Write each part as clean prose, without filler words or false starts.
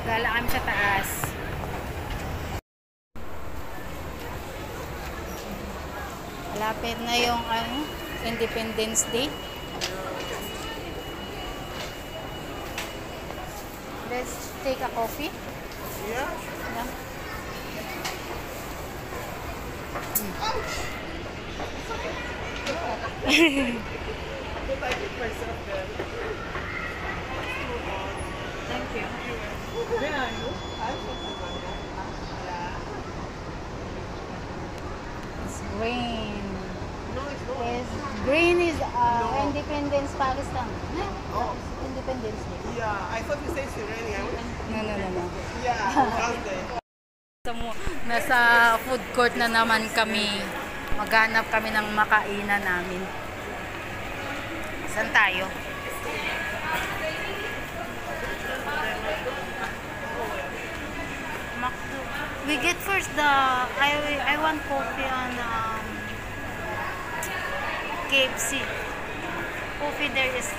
Gala kami sa taas. Malapit na yung Independence Day. Let's take a coffee. Yeah. Yeah. Thank you. Where are you? It's green. No, it's not. Yes, green is Independence Pakistan. Oh. Independence Day. Yeah, I thought you said Iranian. No. Yeah, Thursday. Nasa food court na naman kami. Maghanap kami ng makainan namin. Saan tayo? We get first the I want coffee on KFC. Coffee there is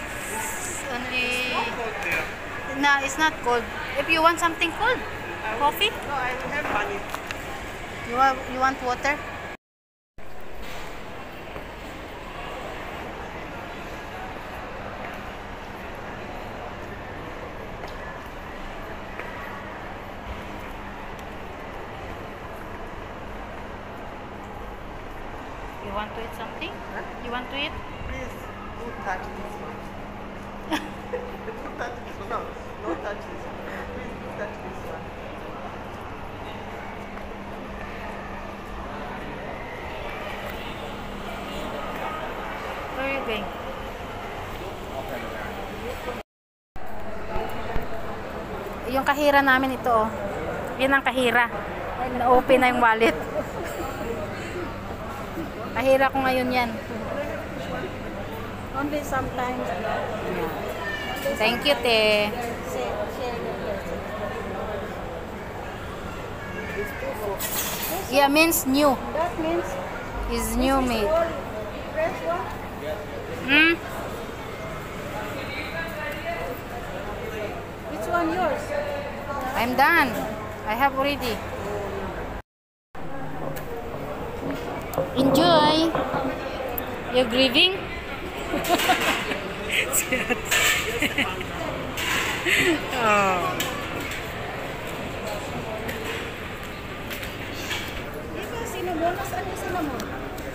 only no, it's not cold. If you want something cold, coffee. No, I have money. You want water? You want to eat something? Huh? You want to eat? Please, don't touch this one. Don't touch this one. No, don't touch this one. Please don't touch this one. Where are you going? Yung kahira namin ito, oh. Yan ang kahira. Na-open na yung wallet. Kahira ko ngayon yan. Only sometimes. Thank you, te. Yeah, means new. That means Is new made. fresh one. Hmm? Which one yours? I'm done. I have already. Enjoy. You're grieving? Oh. Ito, cinnamon. Nasaan yung cinnamon?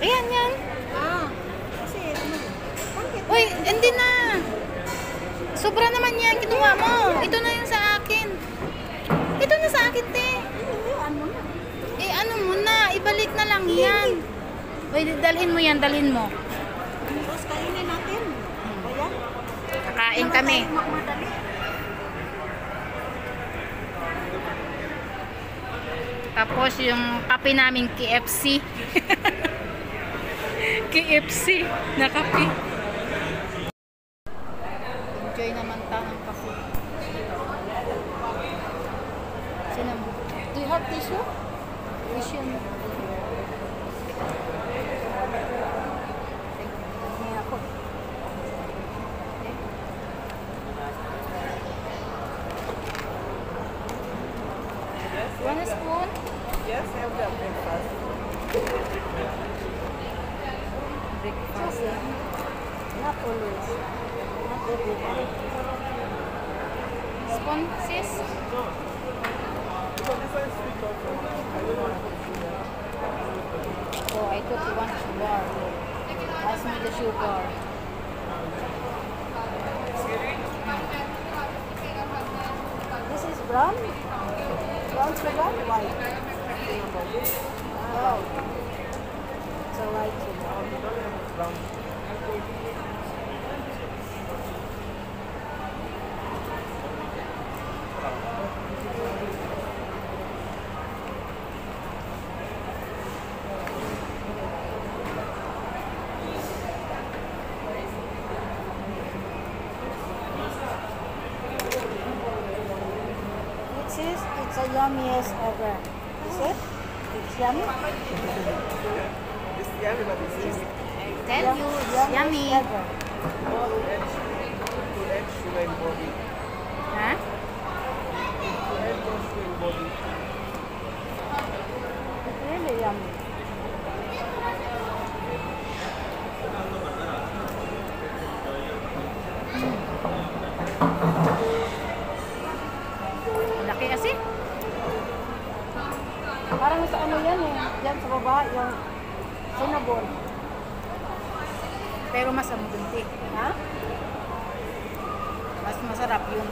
Ayan yan. Ah, kasi ano? Bakit? Uy, hindi na. Sobra naman yan. Kinuha mo. Ito na yung sa akin. Ito na sa akin, te. Ano na? Eh, ano mo na. Ibalik na lang yan. Uy, dalhin mo yan. Dalhin mo. Tapos kainin natin. Ayan. Kakain kami. Magmadali. Tapos yung kape namin KFC. KFC na kape. Enjoy naman tayo ng kape. Sino mo? Do you have tissue? Tissue mo. May ako. Want a spoon? Yes, I have that breakfast. Breakfast. Not always. Not every day. Spoon, sis? So this one is sweet also. I don't want to put sugar. Oh, I thought you want sugar. Pass me the sugar. This is brown? Brown sugar? White? Oh. It's a white sugar. It's the yummiest ever. Is it? It's yummy? It's yummy, but it's easy. Tell you, it's yummy. Ever. To add sugar in body. Huh? To add Yan sa baba, yung cinnamon. Pero mas amudunti. Ha? Mas masarap yun.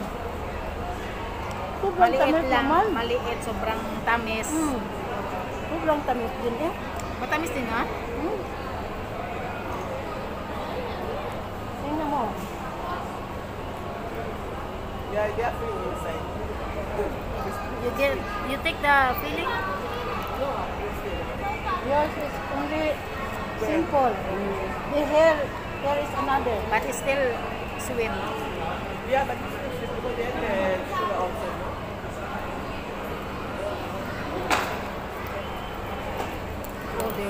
Sobrang Maliit tamis lang. naman. Maliit, sobrang tamis. Sobrang tamis din eh. Matamis din ha? Tingnan mo. Yeah, they are feeling inside. You take the feeling? Yours is only simple. The hair, there is another. But it's still sweet. Yeah, but it's because they have the sugar also. Oh, the